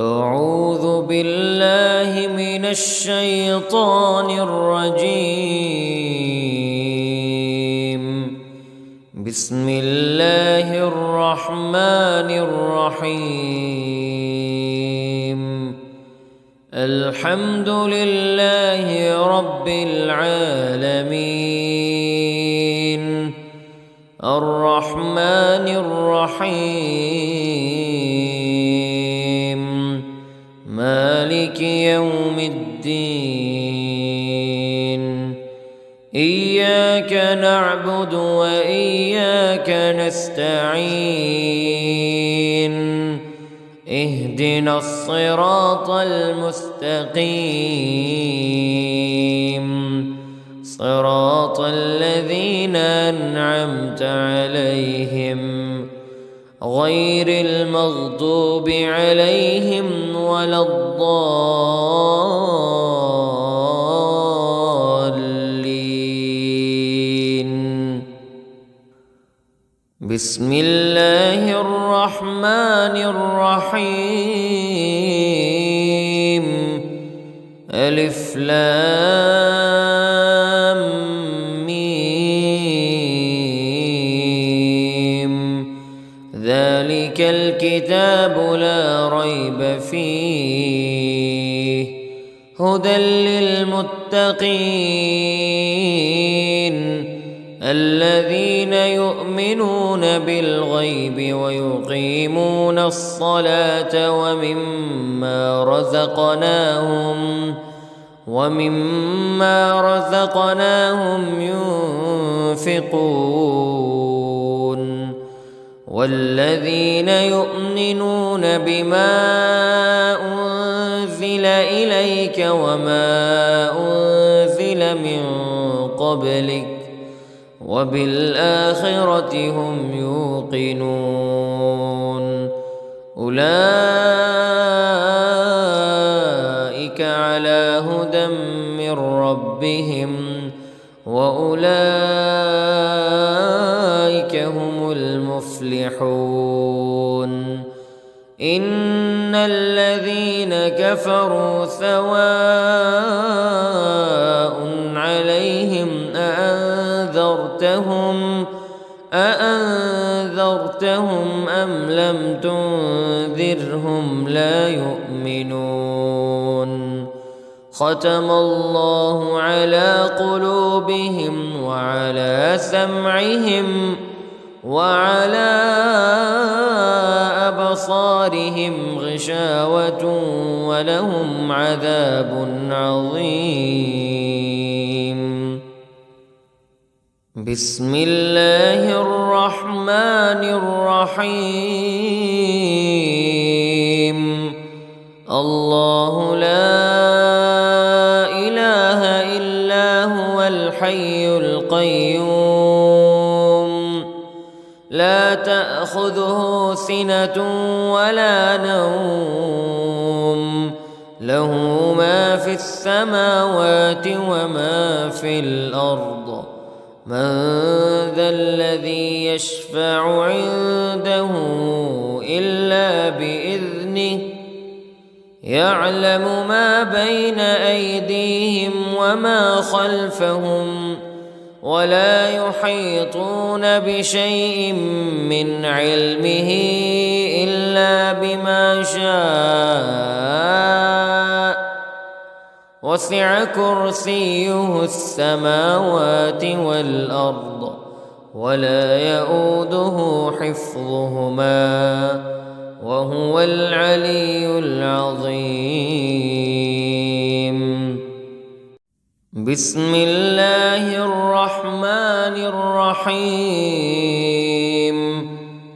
أعوذ بالله من الشيطان الرجيم. بسم الله الرحمن الرحيم. الحمد لله رب العالمين الرحمن الرحيم مالك يوم الدين. إياك نعبد وإياك نستعين. اهدنا الصراط المستقيم صراط الذين أنعمت عليهم غير المغضوب عليهم ولا الضالين. بسم الله الرحمن الرحيم. ألف لام ميم. ذلك الكتاب لا ريب فيه هدى للمتقين الذين يؤمنون بالغيب ويقيمون الصلاة ومما رزقناهم ينفقون. والذين يؤمنون بما أنزل إليك وما أنزل من قبلك وبالآخرة هم يوقنون. أولئك على هدى من ربهم وأولئك هم المفلحون. إن الذين كفروا سواء عليهم أأنذرتهم أم لم تنذرهم لا يؤمنون. ختم الله على قلوبهم وعلى سمعهم وعلى أبصارهم غشاوة ولهم عذاب عظيم. بسم الله الرحمن الرحيم. الله لا إله إلا هو الحي القيوم لا تأخذه سنة ولا نوم له ما في السماوات وما في الأرض. من ذا الذي يشفع عنده إلا بإذنه يعلم ما بين أيديهم وما خلفهم ولا يحيطون بشيء من علمه إلا بما شاء. وسع كرسيه السماوات والأرض ولا يؤوده حفظهما وهو العلي العظيم. بسم الله الرحمن الرحيم.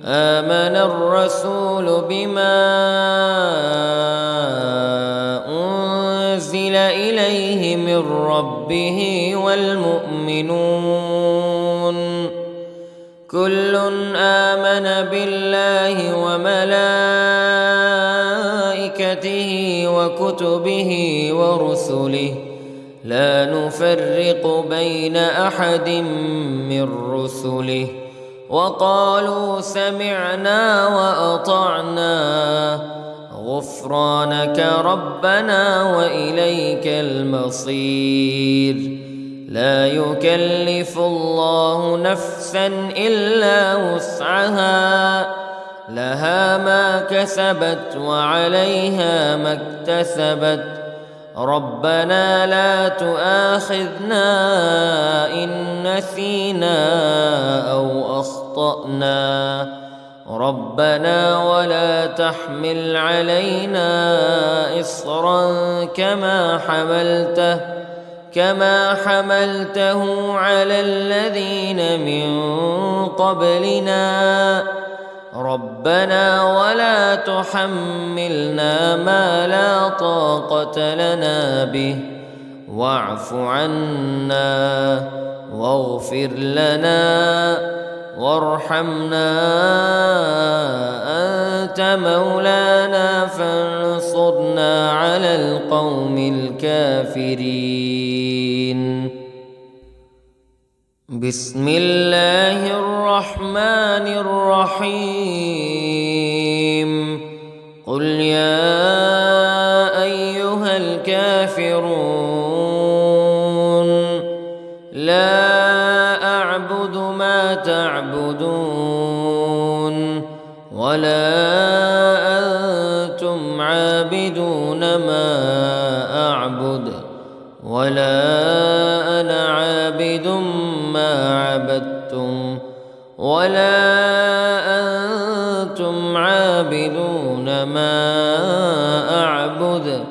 آمن الرسول بما أنزل إليه من ربه والمؤمنون كل آمن بالله وملائكته وكتبه ورسله لا نفرق بين أحد من رسله وقالوا سمعنا وأطعنا غفرانك ربنا وإليك المصير. لا يكلف الله نفسا إلا وسعها، لها ما كسبت وعليها ما اكتسبت. ربنا لا تؤاخذنا إن نسينا أو أخطأنا. ربنا ولا تحمل علينا إصرا كما حملته على الذين من قبلنا. ربنا ولا تحملنا ما لا طاقة لنا به، واعف عنا واغفر لنا وارحمنا، أنت مولانا فانصرنا على القوم الكافرين. بسم الله الرحمن الرحيم. قل يا أيها الكافرون لا أعبد ما تعبدون ولا أنتم عابدون ما أعبد ولا أنا عابد ما عبدتم ولا أنتم عابدون ما أعبد،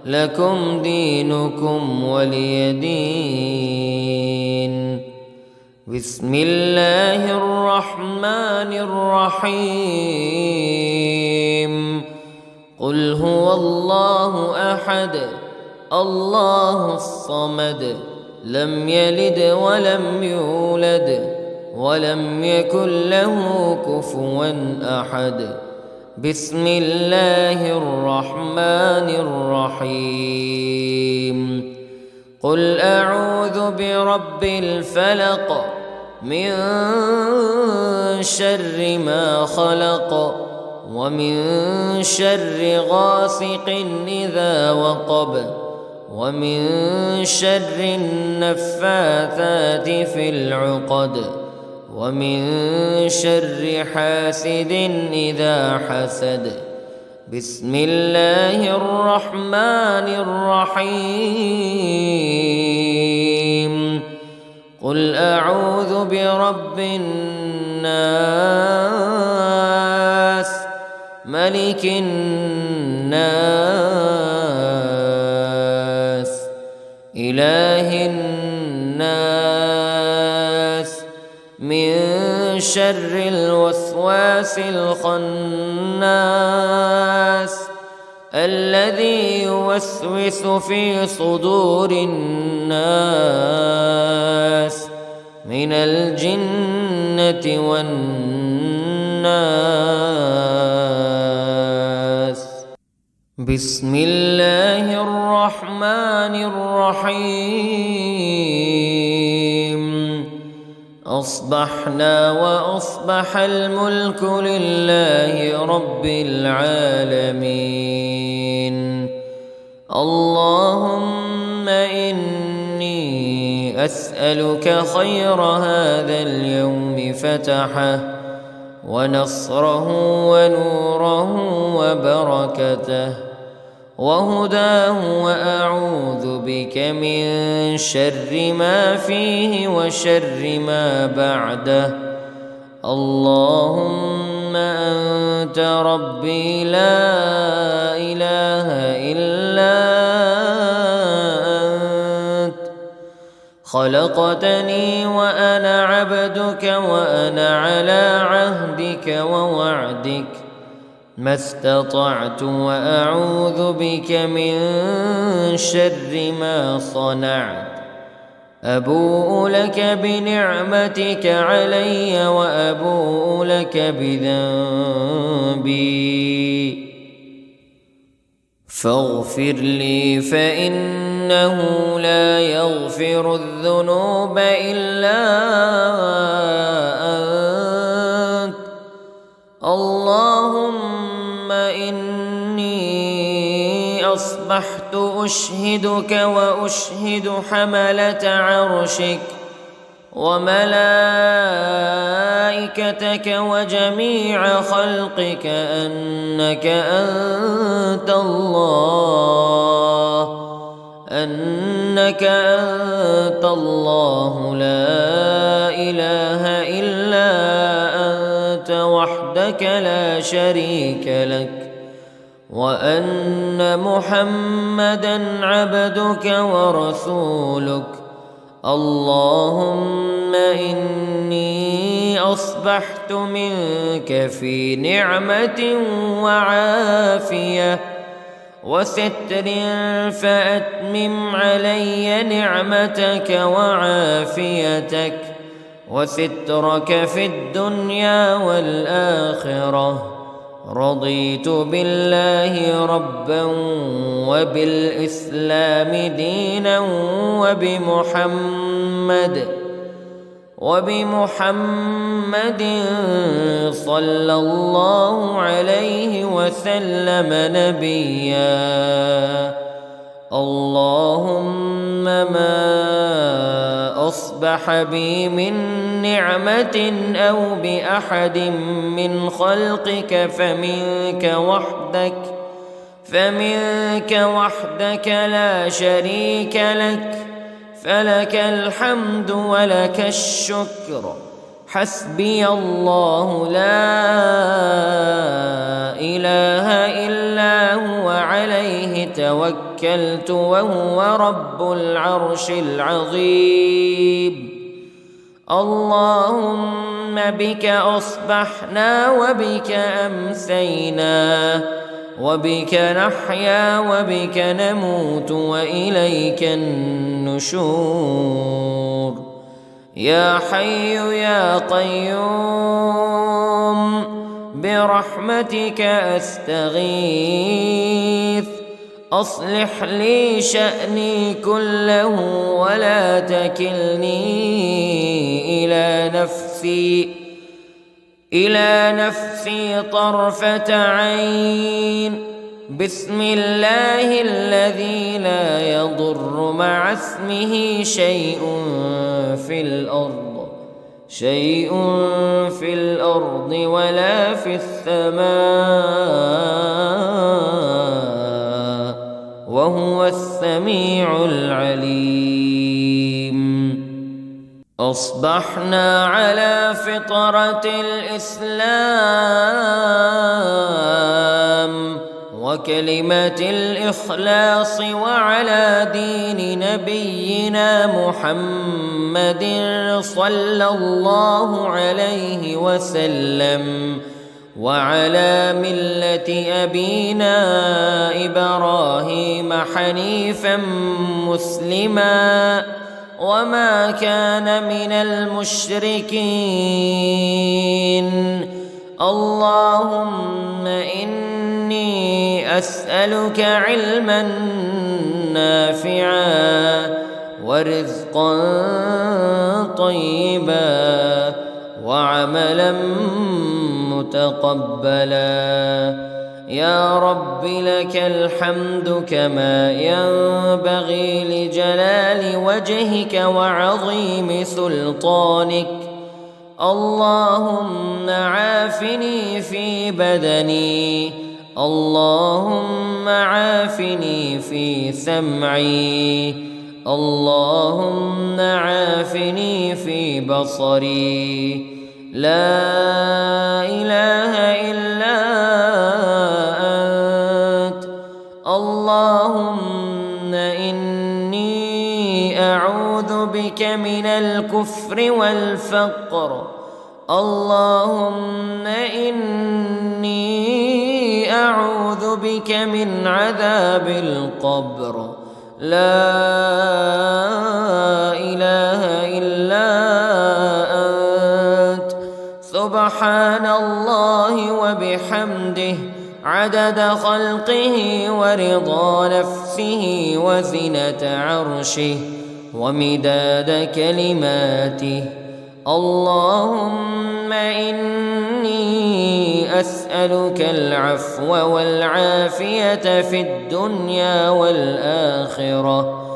لكم دينكم ولي دين. بسم الله الرحمن الرحيم. قل هو الله أحد الله الصمد، لم يلد ولم يولد ولم يكن له كفوا أحد. بسم الله الرحمن الرحيم. قل أعوذ برب الفلق من شر ما خلق ومن شر غاسق إذا وقب ومن شر النفاثات في العقد ومن شر حاسد إذا حسد. بسم الله الرحمن الرحيم. قل أعوذ برب الناس ملك الناس إله الناس من شر الوسواس الخناس الذي يوسوس في صدور الناس من الجنة والناس. بسم الله الرحمن الرحيم. أصبحنا وأصبح الملك لله رب العالمين. اللهم إني أسألك خير هذا اليوم فتحه ونصره ونوره وبركته وهداه، وأعوذ بك من شر ما فيه وشر ما بعده. اللهم أنت ربي لا إله إلا أنت، خلقتني وأنا عبدك وأنا على عهدك ووعدك ما استطعت، وأعوذ بك من شر ما صنعت. أبوء لك بنعمتك علي وأبوء لك بذنبي فاغفر لي، فإنه لا يغفر الذنوب إلا أنت. اللهم إني أصبحت أشهدك وأشهد حملة عرشك وملائكتك وجميع خلقك أنك أنت الله لا إله إلا أنت وحدك لا شريك لك، وأن محمدًا عبدك ورسولك. اللهم إني أصبحت منك في نعمة وعافية وستر، فأتمم علي نعمتك وعافيتك وسترك في الدنيا والآخرة. رضيت بالله ربا وبالإسلام دينا وبمحمد صلى الله عليه وسلم نبيا. اللهم ما أصبح بي من نعمة أو بأحد من خلقك فمنك وحدك لا شريك لك، فلك الحمد ولك الشكر. حسبي الله لا إله إلا هو عليه توكلت وهو رب العرش العظيم. اللهم بك أصبحنا وبك أمسينا وبك نحيا وبك نموت وإليك النشور. يا حي يا قيوم برحمتك أستغيث، أصلح لي شأني كله ولا تكلني إلى نفسي طرفة عين. بسم الله الذي لا يضر مع اسمه شيء في الأرض ولا في السماء، وهو السميع العليم. أصبحنا على فطرة الإسلام وكلمة الإخلاص وعلى دين نبينا محمد صلى الله عليه وسلم وعلى ملة أبينا إبراهيم حنيفا مسلما وما كان من المشركين. اللهم إني أسألك علما نافعا ورزقا طيبا وعملا متقبلا. يا رب لك الحمد كما ينبغي لجلال وجهك وعظيم سلطانك. اللهم عافني في بدني، اللهم عافني في سمعي، اللهم عافني في بصري. لا إله إلا أنت. اللهم إني أعوذ بك من الكفر والفقر. اللهم إني أعوذ بك من عذاب القبر. لا إله إلا أنت. سبحان الله وبحمده عدد خلقه ورضا نفسه وزنة عرشه ومداد كلماته. اللهم إني أسألك العفو والعافية في الدنيا والآخرة.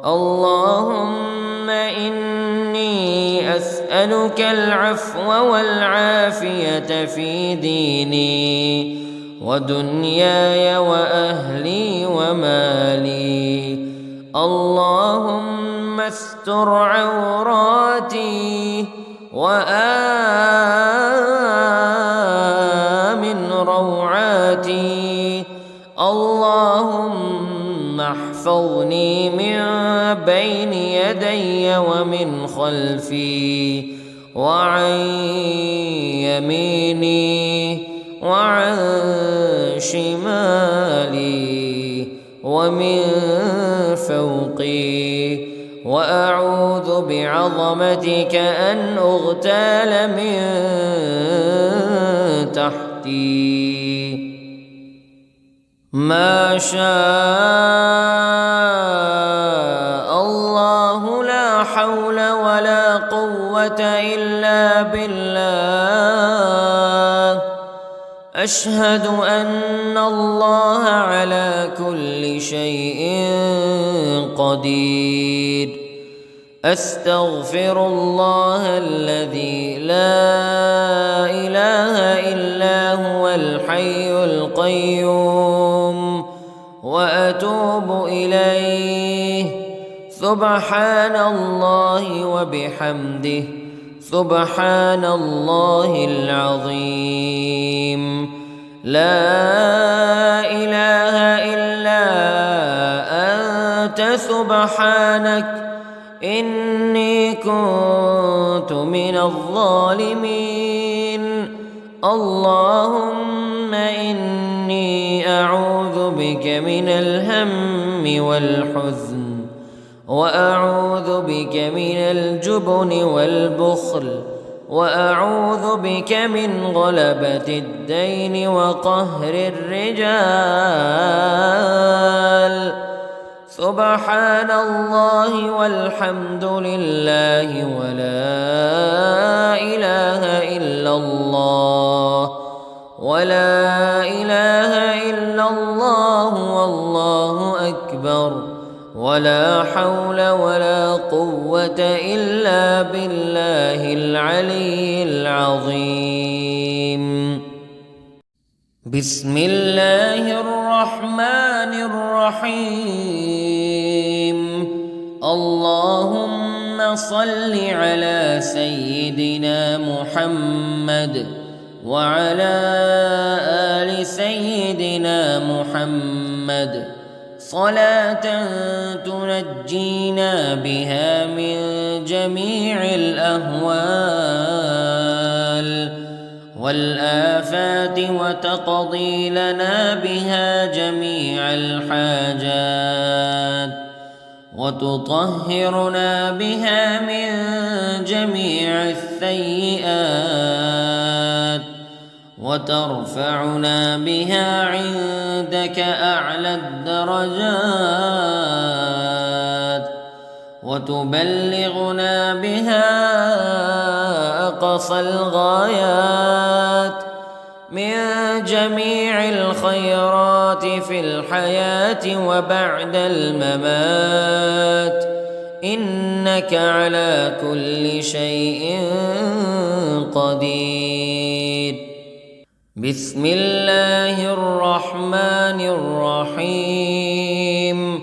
اللهم إني أسألك العفو والعافية في ديني ودنياي وأهلي ومالي. اللهم استر عوراتي وآمن روعاتي. اللهم احفظني من بين يدي ومن خلفي وعن يميني وعن شمالي ومن فوقي، وأعوذ بعظمتك أن أغتال من تحتي. ما شاء الله لا حول ولا قوة إلا بالله. أشهد أن الله على كل شيء قدير. أستغفر الله الذي لا إله إلا هو الحي القيوم وأتوب إليه. سبحان الله وبحمده، سبحان الله العظيم. لا إله إلا أنت سبحانك إني كنت من الظالمين. اللهم إني أعوذ بك من الهم والحزن، وأعوذ بك من الجبن والبخل، وأعوذ بك من غلبة الدين وقهر الرجال. سبحان الله والحمد لله ولا إله إلا الله، ولا إله إلا الله والله أكبر، ولا حول ولا قوة إلا بالله العلي العظيم. بسم الله الرحمن الرحيم. اللهم صل على سيدنا محمد وعلى آل سيدنا محمد صلاة تنجينا بها من جميع الأهوال والآفات وتقضي لنا بها جميع الحاجات وتطهرنا بها من جميع السيئات وترفعنا بها عندك أعلى الدرجات وتبلغنا بها أقصى الغايات من جميع الخيرات في الحياة وبعد الممات، إنك على كل شيء قدير. بسم الله الرحمن الرحيم.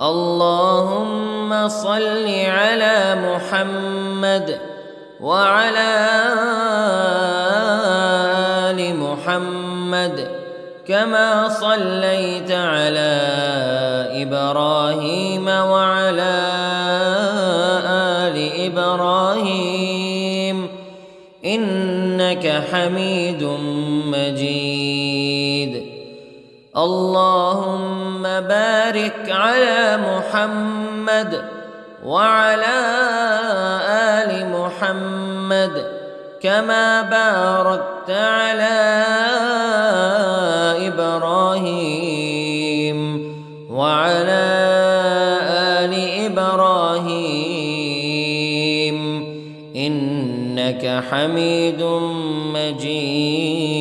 اللهم صل على محمد وعلى آل محمد كما صليت على إبراهيم وعلى آل إبراهيم إنك حميد مجيد. اللهم بارك على محمد وعلى آل محمد كما باركت على إبراهيم وعلى آل إبراهيم إنك حميد مجيد.